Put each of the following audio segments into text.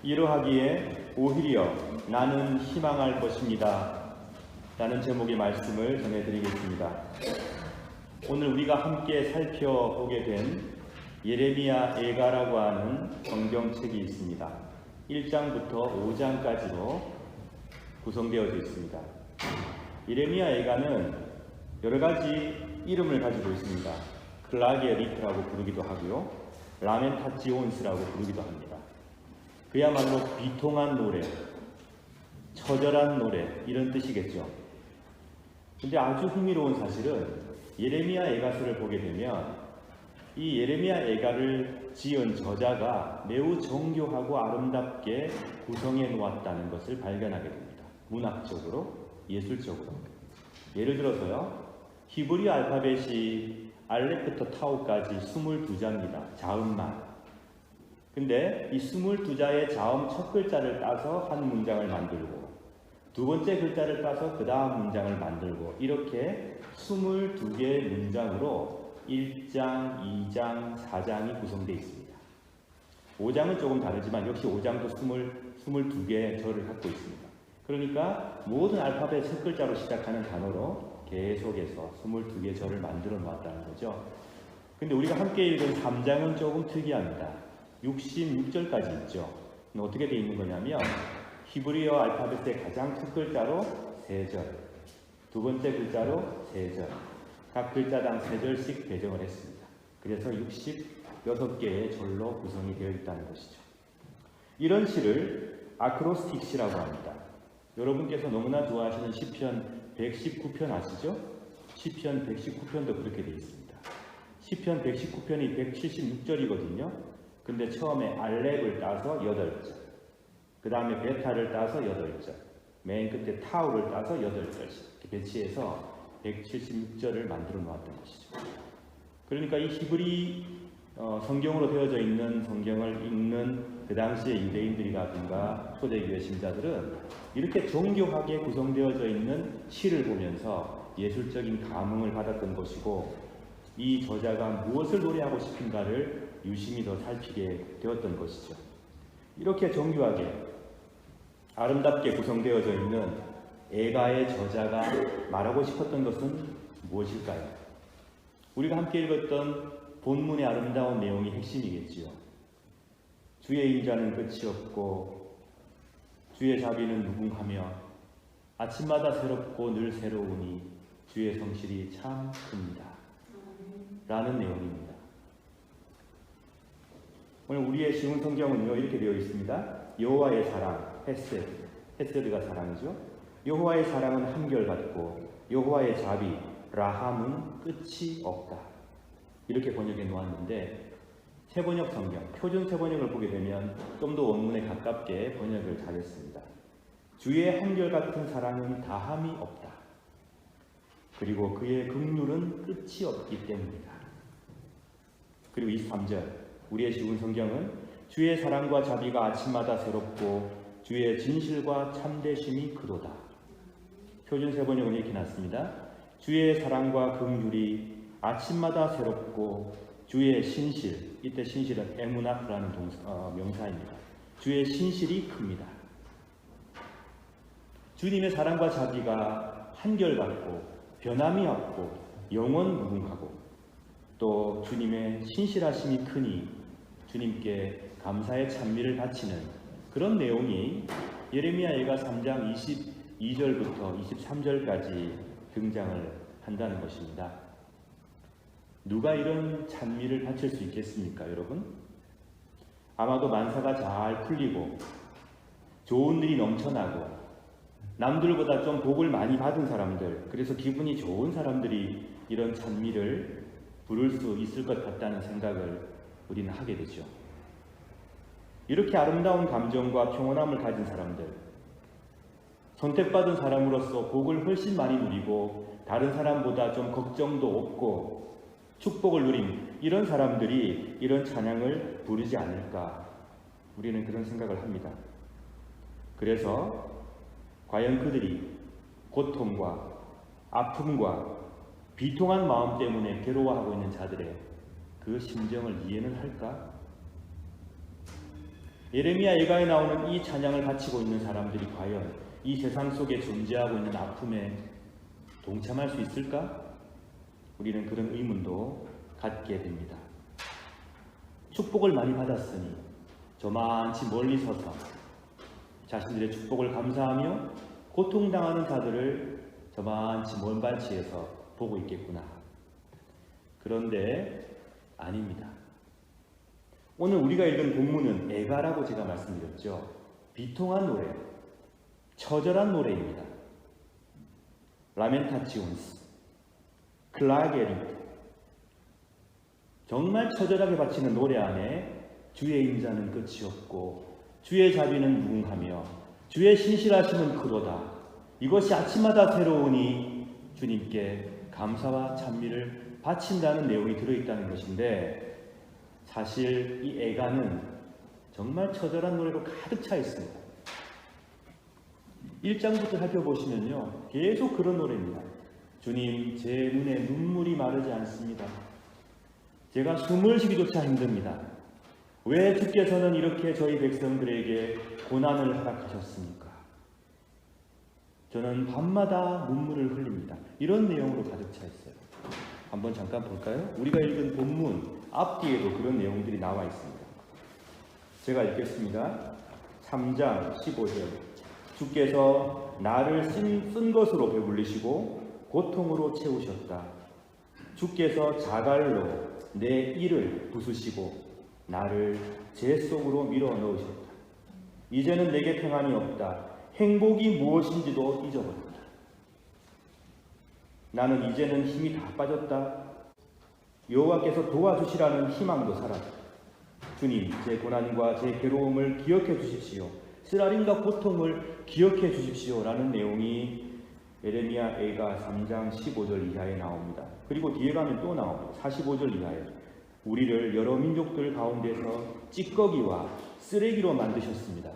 이러하기에 오히려 나는 희망할 것입니다. 라는 제목의 말씀을 전해드리겠습니다. 오늘 우리가 함께 살펴보게 된 예레미야 애가라고 하는 성경책이 있습니다. 1장부터 5장까지로 구성되어져 있습니다. 예레미야 애가는 여러 가지 이름을 가지고 있습니다. 클라게리트라고 부르기도 하고요, 라멘타치온스라고 부르기도 합니다. 그야말로 비통한 노래, 처절한 노래, 이런 뜻이겠죠. 근데 아주 흥미로운 사실은 예레미야 애가서를 보게 되면 이 예레미야 애가를 지은 저자가 매우 정교하고 아름답게 구성해 놓았다는 것을 발견하게 됩니다. 문학적으로, 예술적으로. 예를 들어서요, 히브리 알파벳이 알렙부터 타우까지 22자입니다. 자음만. 근데 이 22자의 자음 첫 글자를 따서 한 문장을 만들고, 두 번째 글자를 따서 그 다음 문장을 만들고, 이렇게 22개의 문장으로 1장, 2장, 4장이 구성되어 있습니다. 5장은 조금 다르지만 역시 5장도 22개의 절을 갖고 있습니다. 그러니까 모든 알파벳 첫 글자로 시작하는 단어로 계속해서 22개의 절을 만들어 놓았다는 거죠. 근데 우리가 함께 읽은 3장은 조금 특이합니다. 66절까지 있죠. 어떻게 되어 있는 거냐면 히브리어 알파벳의 가장 첫 글자로 3절, 두 번째 글자로 3절, 각 글자당 3절씩 배정을 했습니다. 그래서 66개의 절로 구성이 되어 있다는 것이죠. 이런 시를 아크로스틱 시라고 합니다. 여러분께서 너무나 좋아하시는 시편 119편 아시죠? 시편 119편도 그렇게 되어 있습니다. 시편 119편이 176절이거든요. 근데 처음에 알렙을 따서 8절, 그 다음에 베타를 따서 8절, 맨 끝에 타우를 따서 8절씩 이렇게 배치해서 176절을 만들어 놓았던 것이죠. 그러니까 이 히브리 성경으로 되어져 있는 성경을 읽는 그 당시의 유대인들이라든가 초대교회 신자들은 이렇게 정교하게 구성되어져 있는 시를 보면서 예술적인 감흥을 받았던 것이고, 이 저자가 무엇을 노래하고 싶은가를 유심히 더 살피게 되었던 것이죠. 이렇게 정교하게 아름답게 구성되어져 있는 애가의 저자가 말하고 싶었던 것은 무엇일까요? 우리가 함께 읽었던 본문의 아름다운 내용이 핵심이겠지요. 주의 인자는 끝이 없고 주의 자비는 무궁하며 아침마다 새롭고 늘 새로우니 주의 성실이 참 큽니다. 라는 내용입니다. 오늘 우리의 쉬운 성경은요, 이렇게 되어 있습니다. 여호와의 사랑, 헤세드가 사랑이죠. 여호와의 사랑은 한결같고 여호와의 자비, 라함은 끝이 없다. 이렇게 번역해 놓았는데, 새번역 성경, 표준 새번역을 보게 되면 좀 더 원문에 가깝게 번역을 잘했습니다. 주의 한결같은 사랑은 다함이 없다. 그리고 그의 긍휼은 끝이 없기 때문이다. 그리고 23절, 우리의 쉬운 성경은 주의 사랑과 자비가 아침마다 새롭고 주의 진실과 참되심이 그도다. 표준 새번역은 이렇게 났습니다. 주의 사랑과 긍휼이 아침마다 새롭고 주의 신실, 이때 신실은 에무나프라는 명사입니다. 주의 신실이 큽니다. 주님의 사랑과 자비가 한결같고 변함이 없고 영원 무궁하고, 또 주님의 신실하심이 크니 주님께 감사의 찬미를 바치는 그런 내용이 예레미야 애가 3장 22절부터 23절까지 등장을 한다는 것입니다. 누가 이런 찬미를 바칠 수 있겠습니까, 여러분? 아마도 만사가 잘 풀리고 좋은 일이 넘쳐나고 남들보다 좀 복을 많이 받은 사람들, 그래서 기분이 좋은 사람들이 이런 찬미를 부를 수 있을 것 같다는 생각을 우리는 하게 되죠. 이렇게 아름다운 감정과 평온함을 가진 사람들, 선택받은 사람으로서 복을 훨씬 많이 누리고 다른 사람보다 좀 걱정도 없고 축복을 누린 이런 사람들이 이런 찬양을 부르지 않을까, 우리는 그런 생각을 합니다. 그래서 과연 그들이 고통과 아픔과 비통한 마음 때문에 괴로워하고 있는 자들의 그 심정을 이해는 할까? 예레미야 예가에 나오는 이 찬양을 바치고 있는 사람들이 과연 이 세상 속에 존재하고 있는 아픔에 동참할 수 있을까? 우리는 그런 의문도 갖게 됩니다. 축복을 많이 받았으니 저만치 멀리 서서 자신들의 축복을 감사하며 고통당하는 자들을 저만치 먼 발치에서 보고 있겠구나. 그런데 아닙니다. 오늘 우리가 읽은 본문은 애가라고 제가 말씀드렸죠. 비통한 노래, 처절한 노래입니다. 라멘타치온스, 클라게리트. 정말 처절하게 바치는 노래 안에 주의 인자는 끝이 없고 주의 자비는 무궁하며 주의 신실하심은 크도다. 이것이 아침마다 새로우니 주님께 감사와 찬미를 바친다는 내용이 들어있다는 것인데, 사실 이 애가는 정말 처절한 노래로 가득 차 있습니다. 1장부터 살펴보시면요, 계속 그런 노래입니다. 주님, 제 눈에 눈물이 마르지 않습니다. 제가 숨을 쉬기조차 힘듭니다. 왜 주께서는 이렇게 저희 백성들에게 고난을 허락하셨습니까? 저는 밤마다 눈물을 흘립니다. 이런 내용으로 가득 차 있어요. 한번 잠깐 볼까요? 우리가 읽은 본문 앞뒤에도 그런 내용들이 나와 있습니다. 제가 읽겠습니다. 3장 15절. 주께서 나를 쓴 것으로 배불리시고 고통으로 채우셨다. 주께서 자갈로 내 이를 부수시고 나를 재 속으로 밀어 넣으셨다. 이제는 내게 평안이 없다. 행복이 무엇인지도 잊어버렸다. 나는 이제는 힘이 다 빠졌다. 여호와께서 도와주시라는 희망도 사라졌다. 주님, 제 고난과 제 괴로움을 기억해 주십시오. 쓰라림과 고통을 기억해 주십시오. 라는 내용이 예레미야 애가 3장 15절 이하에 나옵니다. 그리고 뒤에 가면 또 나옵니다. 45절 이하에 우리를 여러 민족들 가운데서 찌꺼기와 쓰레기로 만드셨습니다.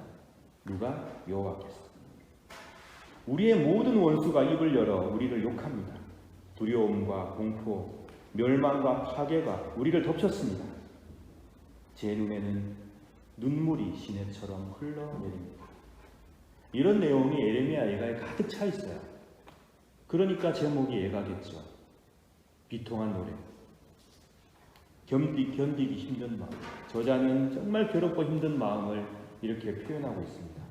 누가? 여호와께서. 우리의 모든 원수가 입을 열어 우리를 욕합니다. 두려움과 공포, 멸망과 파괴가 우리를 덮쳤습니다. 제 눈에는 눈물이 시내처럼 흘러내립니다. 이런 내용이 예레미야 예가에 가득 차 있어요. 그러니까 제목이 예가겠죠. 비통한 노래. 견디기 힘든 마음. 저자는 정말 괴롭고 힘든 마음을 이렇게 표현하고 있습니다.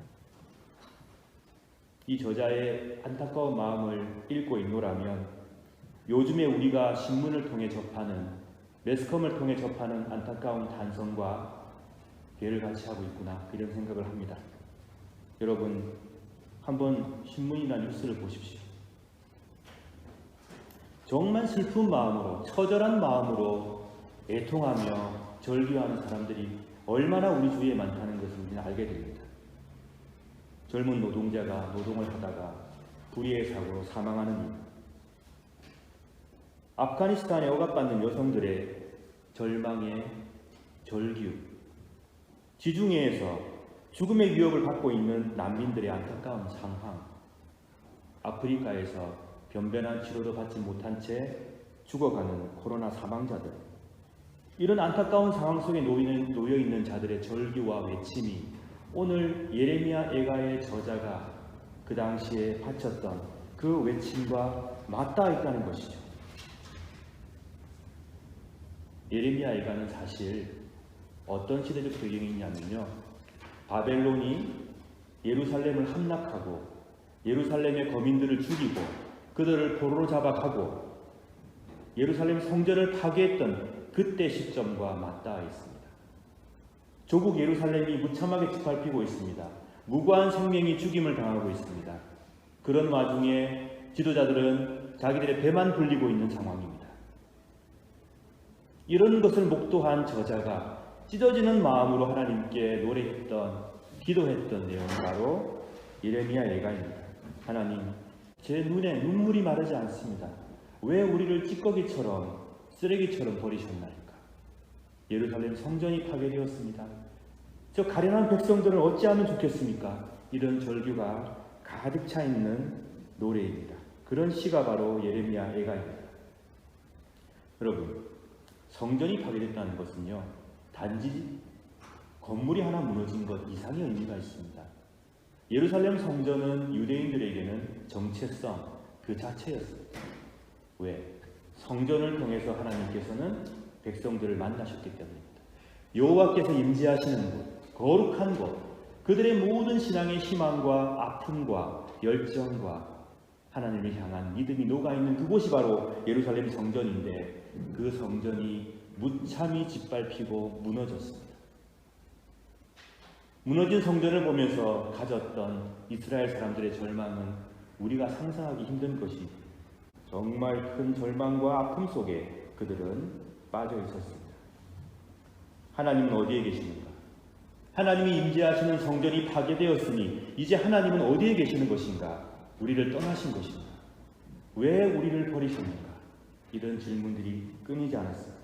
이 저자의 안타까운 마음을 읽고 있노라면 요즘에 우리가 신문을 통해 접하는, 매스컴을 통해 접하는 안타까운 단성과 괴를 같이 하고 있구나, 이런 생각을 합니다. 여러분, 한번 신문이나 뉴스를 보십시오. 정말 슬픈 마음으로, 처절한 마음으로 애통하며 절규하는 사람들이 얼마나 우리 주위에 많다는 것을 우리는 알게 됩니다. 젊은 노동자가 노동을 하다가 불의의 사고로 사망하는 일, 아프가니스탄에 억압받는 여성들의 절망의 절규, 지중해에서 죽음의 위협을 받고 있는 난민들의 안타까운 상황, 아프리카에서 변변한 치료도 받지 못한 채 죽어가는 코로나 사망자들, 이런 안타까운 상황 속에 놓여있는 자들의 절규와 외침이 오늘 예레미야 애가의 저자가 그 당시에 바쳤던 그 외침과 맞닿아 있다는 것이죠. 예레미야 애가는 사실 어떤 시대적 배경이 있냐면요, 바벨론이 예루살렘을 함락하고 예루살렘의 거민들을 죽이고 그들을 포로로 잡아가고 예루살렘 성전을 파괴했던 그때 시점과 맞닿아 있습니다. 조국 예루살렘이 무참하게 짓밟히고 있습니다. 무고한 생명이 죽임을 당하고 있습니다. 그런 와중에 지도자들은 자기들의 배만 불리고 있는 상황입니다. 이런 것을 목도한 저자가 찢어지는 마음으로 하나님께 노래했던, 기도했던 내용이 바로 예레미야 예가입니다. 하나님, 제 눈에 눈물이 마르지 않습니다. 왜 우리를 찌꺼기처럼, 쓰레기처럼 버리셨나이까? 예루살렘 성전이 파괴되었습니다. 저 가련한 백성들을 어찌하면 좋겠습니까? 이런 절규가 가득 차 있는 노래입니다. 그런 시가 바로 예레미야 애가입니다. 여러분, 성전이 파괴됐다는 것은요, 단지 건물이 하나 무너진 것 이상의 의미가 있습니다. 예루살렘 성전은 유대인들에게는 정체성 그 자체였습니다. 왜? 성전을 통해서 하나님께서는 백성들을 만나셨기 때문입니다. 여호와께서 임재하시는 곳, 거룩한 곳, 그들의 모든 신앙의 희망과 아픔과 열정과 하나님을 향한 믿음이 녹아있는 그곳이 바로 예루살렘 성전인데 그 성전이 무참히 짓밟히고 무너졌습니다. 무너진 성전을 보면서 가졌던 이스라엘 사람들의 절망은 우리가 상상하기 힘든 것이 정말 큰 절망과 아픔 속에 그들은 빠져 있었습니다. 하나님은 어디에 계십니까? 하나님이 임재하시는 성전이 파괴되었으니 이제 하나님은 어디에 계시는 것인가? 우리를 떠나신 것인가? 왜 우리를 버리십니까? 이런 질문들이 끊이지 않았습니다.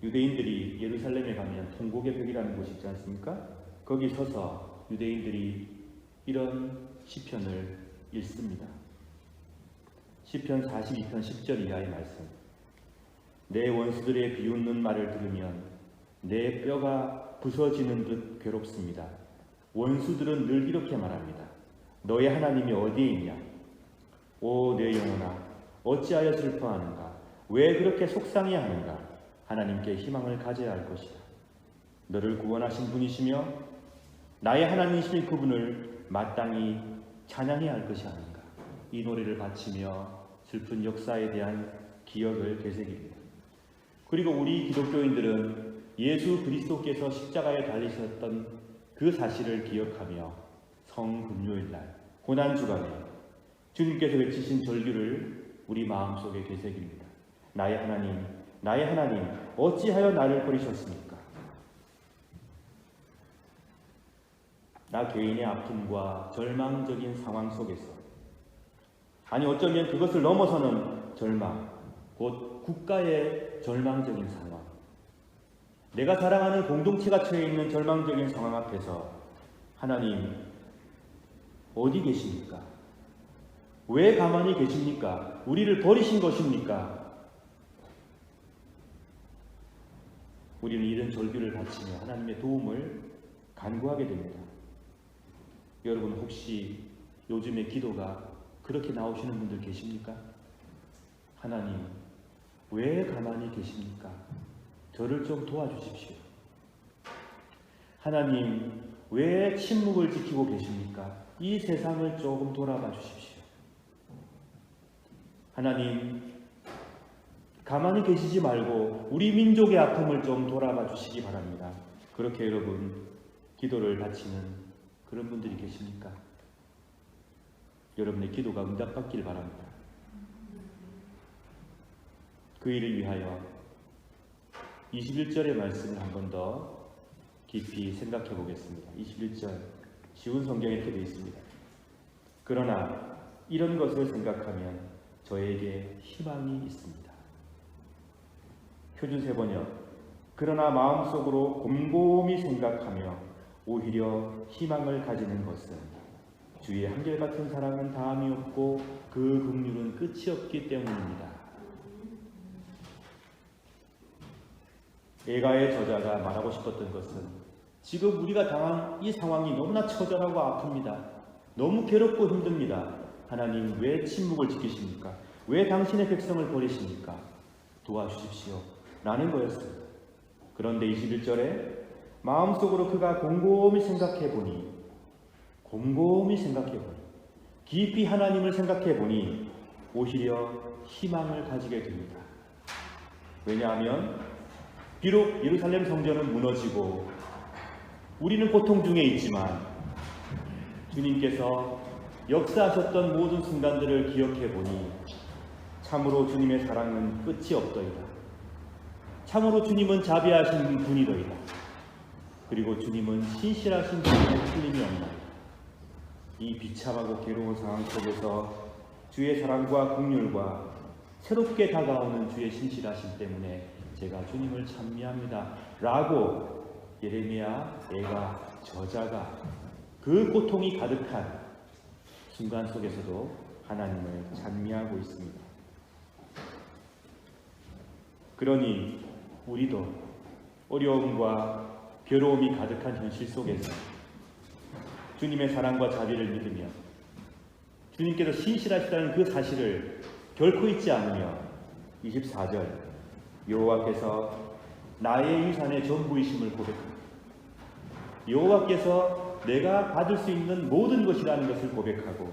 유대인들이 예루살렘에 가면 통곡의 벽이라는 곳이 있지 않습니까? 거기 서서 유대인들이 이런 시편을 읽습니다. 시편 42편 10절 이하의 말씀. 내 원수들의 비웃는 말을 들으면 내 뼈가 부서지는 듯 괴롭습니다. 원수들은 늘 이렇게 말합니다. 너의 하나님이 어디에 있냐? 오 내 영혼아 어찌하여 슬퍼하는가? 왜 그렇게 속상해하는가? 하나님께 희망을 가져야 할 것이다. 너를 구원하신 분이시며 나의 하나님이신 그분을 마땅히 찬양해야 할 것이 아닌가? 이 노래를 바치며 슬픈 역사에 대한 기억을 되새깁니다. 그리고 우리 기독교인들은 예수 그리스도께서 십자가에 달리셨던 그 사실을 기억하며 성금요일날 고난주간에 주님께서 외치신 절규를 우리 마음속에 되새깁니다. 나의 하나님, 나의 하나님, 어찌하여 나를 버리셨습니까? 나 개인의 아픔과 절망적인 상황 속에서, 아니 어쩌면 그것을 넘어서는 절망, 곧 국가의 절망적인 상황, 내가 사랑하는 공동체가 처해 있는 절망적인 상황 앞에서 하나님 어디 계십니까? 왜 가만히 계십니까? 우리를 버리신 것입니까? 우리는 이런 절규를 바치며 하나님의 도움을 간구하게 됩니다. 여러분 혹시 요즘에 기도가 그렇게 나오시는 분들 계십니까? 하나님 왜 가만히 계십니까? 저를 좀 도와주십시오. 하나님 왜 침묵을 지키고 계십니까? 이 세상을 조금 돌아봐 주십시오. 하나님 가만히 계시지 말고 우리 민족의 아픔을 좀 돌아봐 주시기 바랍니다. 그렇게 여러분 기도를 바치는 그런 분들이 계십니까? 여러분의 기도가 응답받기를 바랍니다. 그 일을 위하여 21절의 말씀을 한 번 더 깊이 생각해 보겠습니다. 21절 쉬운 성경에 이렇게 되어 있습니다. 그러나 이런 것을 생각하면 저에게 희망이 있습니다. 표준 번역. 그러나 마음속으로 곰곰이 생각하며 오히려 희망을 가지는 것은 주의 한결같은 사랑은 다함이 없고 그 긍휼은 끝이 없기 때문입니다. 예가의 저자가 말하고 싶었던 것은 지금 우리가 당한 이 상황이 너무나 처절하고 아픕니다. 너무 괴롭고 힘듭니다. 하나님 왜 침묵을 지키십니까? 왜 당신의 백성을 버리십니까? 도와주십시오. 라는 거였습니다. 그런데 21절에 마음속으로 그가 곰곰이 생각해보니 깊이 하나님을 생각해보니 오히려 희망을 가지게 됩니다. 왜냐하면 비록 예루살렘 성전은 무너지고 우리는 고통 중에 있지만 주님께서 역사하셨던 모든 순간들을 기억해보니 참으로 주님의 사랑은 끝이 없더이다. 참으로 주님은 자비하신 분이더이다. 그리고 주님은 신실하신 분에 틀림이 없나이다. 이 비참하고 괴로운 상황 속에서 주의 사랑과 긍휼과 새롭게 다가오는 주의 신실하심 때문에 제가 주님을 찬미합니다. 라고 예레미야 예가 저자가 그 고통이 가득한 순간 속에서도 하나님을 찬미하고 있습니다. 그러니 우리도 어려움과 괴로움이 가득한 현실 속에서 주님의 사랑과 자비를 믿으며 주님께서 신실하시다는 그 사실을 결코 잊지 않으며 24절 여호와께서 나의 유산의 전부이심을 고백합니다. 여호와께서 내가 받을 수 있는 모든 것이라는 것을 고백하고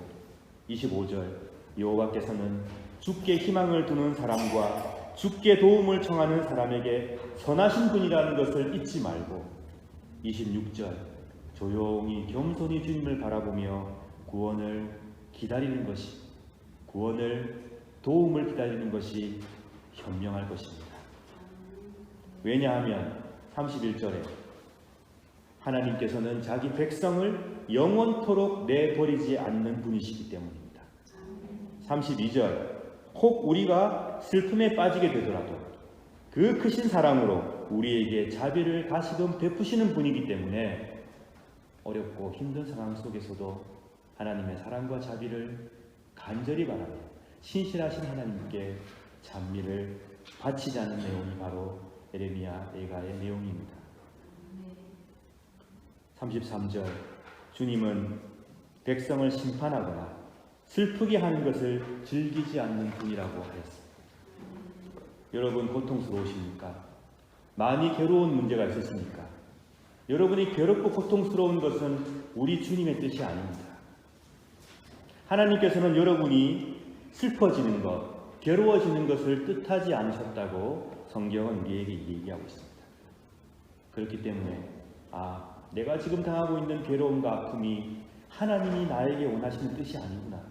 25절 여호와께서는 주께 희망을 두는 사람과 주께 도움을 청하는 사람에게 선하신 분이라는 것을 잊지 말고 26절 조용히 겸손히 주님을 바라보며 구원을 기다리는 것이 도움을 기다리는 것이 현명할 것입니다. 왜냐하면 31절에 하나님께서는 자기 백성을 영원토록 내버리지 않는 분이시기 때문입니다. 32절 혹 우리가 슬픔에 빠지게 되더라도 그 크신 사랑으로 우리에게 자비를 다시금 베푸시는 분이기 때문에 어렵고 힘든 상황 속에서도 하나님의 사랑과 자비를 간절히 바라며 신실하신 하나님께 찬미를 바치자는 내용이 바로 예레미야 예가의 내용입니다. 33절 주님은 백성을 심판하거나 슬프게 하는 것을 즐기지 않는 분이라고 하였습니다. 여러분 고통스러우십니까? 많이 괴로운 문제가 있으십니까? 여러분이 괴롭고 고통스러운 것은 우리 주님의 뜻이 아닙니다. 하나님께서는 여러분이 슬퍼지는 것, 괴로워지는 것을 뜻하지 않으셨다고 성경은 우리에게 얘기하고 있습니다. 그렇기 때문에 내가 지금 당하고 있는 괴로움과 아픔이 하나님이 나에게 원하시는 뜻이 아니구나.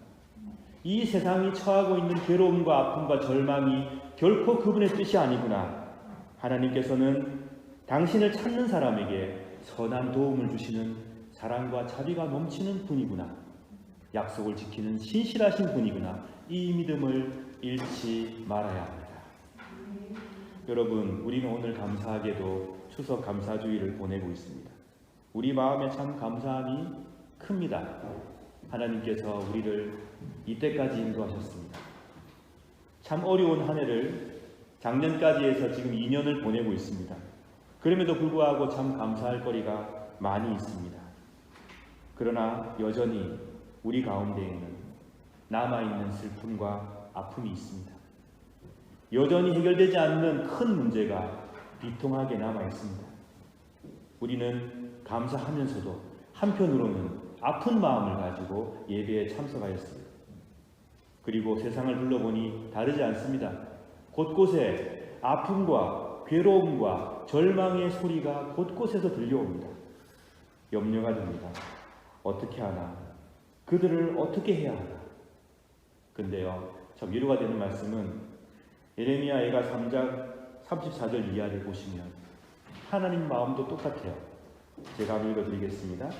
이 세상이 처하고 있는 괴로움과 아픔과 절망이 결코 그분의 뜻이 아니구나. 하나님께서는 당신을 찾는 사람에게 선한 도움을 주시는 사랑과 자비가 넘치는 분이구나. 약속을 지키는 신실하신 분이구나. 이 믿음을 잃지 말아야 합니다. 여러분, 우리는 오늘 감사하게도 추석 감사주의를 보내고 있습니다. 우리 마음에 참 감사함이 큽니다. 하나님께서 우리를 이때까지 인도하셨습니다. 참 어려운 한 해를 작년까지 해서 지금 2년을 보내고 있습니다. 그럼에도 불구하고 참 감사할 거리가 많이 있습니다. 그러나 여전히 우리 가운데에는 남아있는 슬픔과 아픔이 있습니다. 여전히 해결되지 않는 큰 문제가 비통하게 남아있습니다. 우리는 감사하면서도 한편으로는 아픈 마음을 가지고 예배에 참석하였습니다. 그리고 세상을 둘러보니 다르지 않습니다. 곳곳에 아픔과 괴로움과 절망의 소리가 곳곳에서 들려옵니다. 염려가 됩니다. 어떻게 하나? 그들을 어떻게 해야 하나? 근데요, 참 위로가 되는 말씀은 예레미야 예가 3장 34절 이하를 보시면 하나님 마음도 똑같아요. 제가 한번 읽어드리겠습니다.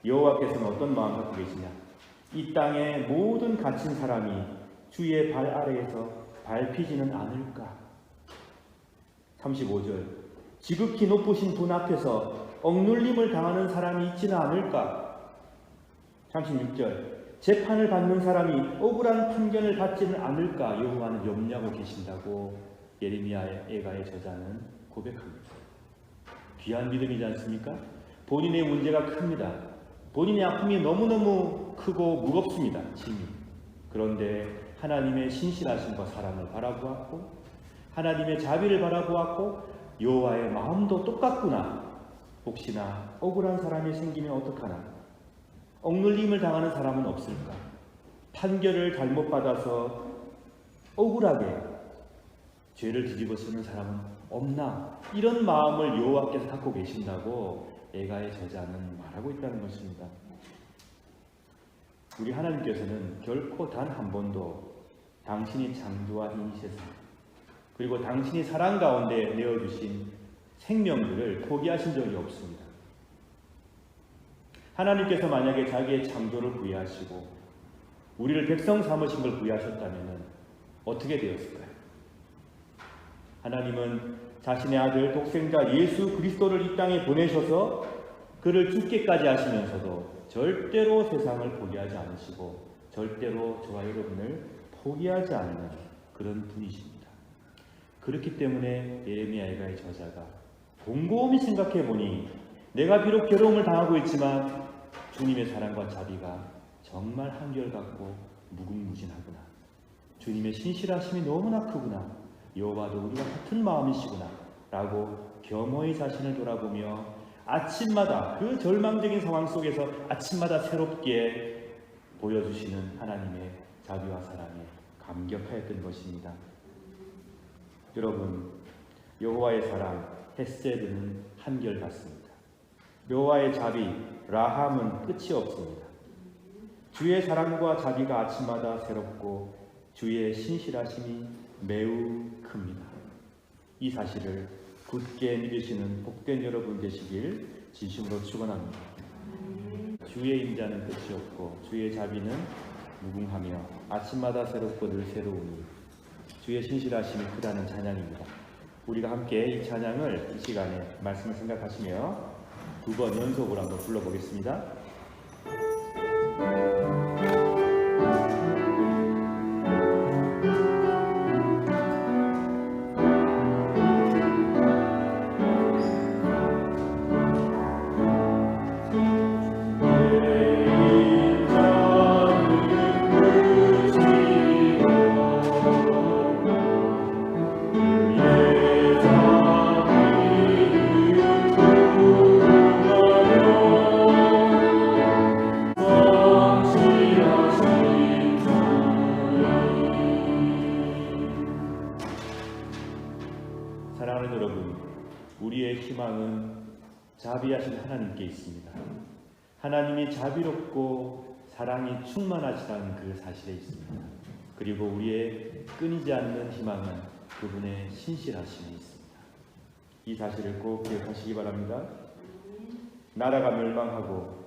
여호와께서는 어떤 마음 갖고 계시냐? 이 땅에 모든 갇힌 사람이 주의 발 아래에서 밟히지는 않을까? 35절 지극히 높으신 분 앞에서 억눌림을 당하는 사람이 있지는 않을까? 36절 재판을 받는 사람이 억울한 판결을 받지는 않을까? 여호와는 염려하고 계신다고 예레미야 예가의 저자는 고백합니다. 귀한 믿음이지 않습니까? 본인의 문제가 큽니다. 본인의 아픔이 너무너무 크고 무겁습니다. 짐이. 그런데 하나님의 신실하심과 사랑을 바라보았고 하나님의 자비를 바라보았고 여호와의 마음도 똑같구나. 혹시나 억울한 사람이 생기면 어떡하나? 억눌림을 당하는 사람은 없을까? 판결을 잘못 받아서 억울하게 죄를 뒤집어 쓰는 사람은 없나? 이런 마음을 여호와께서 갖고 계신다고 예가의 저자는 말하고 있다는 것입니다. 우리 하나님께서는 결코 단 한 번도 당신이 창조한 이 세상 그리고 당신이 사랑 가운데 내어주신 생명들을 포기하신 적이 없습니다. 하나님께서 만약에 자기의 창조를 부여하시고 우리를 백성 삼으신 걸 부여하셨다면 어떻게 되었을까요? 하나님은 자신의 아들 독생자 예수 그리스도를 이 땅에 보내셔서 그를 죽게까지 하시면서도 절대로 세상을 포기하지 않으시고 절대로 저와 여러분을 포기하지 않는 그런 분이십니다. 그렇기 때문에 예레미야 예가의 저자가 곰곰이 생각해 보니 내가 비록 괴로움을 당하고 있지만 주님의 사랑과 자비가 정말 한결같고 무궁무진하구나. 주님의 신실하심이 너무나 크구나. 여호와도 우리와 같은 마음이시구나 라고 겸허히 자신을 돌아보며 아침마다 그 절망적인 상황 속에서 아침마다 새롭게 보여주시는 하나님의 자비와 사랑에 감격하였던 것입니다. 여러분, 여호와의 사랑 헤세드는 한결같습니다. 여호와의 자비 라함은 끝이 없습니다. 주의 사랑과 자비가 아침마다 새롭고 주의 신실하심이 매우 큽니다. 이 사실을 굳게 믿으시는 복된 여러분 되시길 진심으로 축원합니다. 주의 인자는 끝이 없고 주의 자비는 무궁하며 아침마다 새롭고 늘 새로우니 주의 신실하심이 크다는 찬양입니다. 우리가 함께 이 찬양을 이 시간에 말씀을 생각하시며 두 번 연속으로 한번 불러보겠습니다. 사랑하는 여러분, 우리의 희망은 자비하신 하나님께 있습니다. 하나님이 자비롭고 사랑이 충만하시다는 그 사실에 있습니다. 그리고 우리의 끊이지 않는 희망은 그분의 신실하심에 있습니다. 이 사실을 꼭 기억하시기 바랍니다. 나라가 멸망하고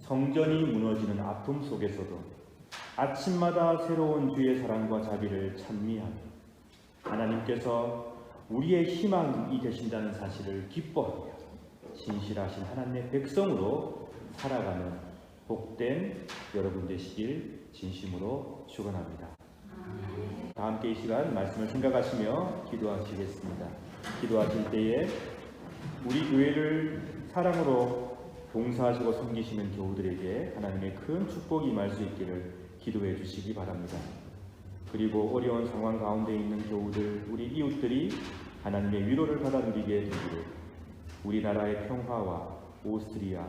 성전이 무너지는 아픔 속에서도 아침마다 새로운 주의 사랑과 자비를 찬미하며 하나님께서 우리의 희망이 되신다는 사실을 기뻐하며 신실하신 하나님의 백성으로 살아가는 복된 여러분 되시길 진심으로 축원합니다. 다 함께 이 시간 말씀을 생각하시며 기도하시겠습니다. 기도하실 때에 우리 교회를 사랑으로 봉사하시고 섬기시는 교우들에게 하나님의 큰 축복이 임할 수 있기를 기도해 주시기 바랍니다. 그리고 어려운 상황 가운데 있는 교우들, 우리 이웃들이 하나님의 위로를 받아 누리게 되기를, 우리나라의 평화와 오스트리아,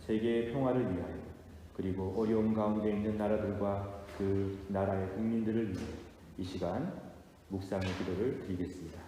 세계의 평화를 위하여, 그리고 어려움 가운데 있는 나라들과 그 나라의 국민들을 위해 이 시간 묵상의 기도를 드리겠습니다.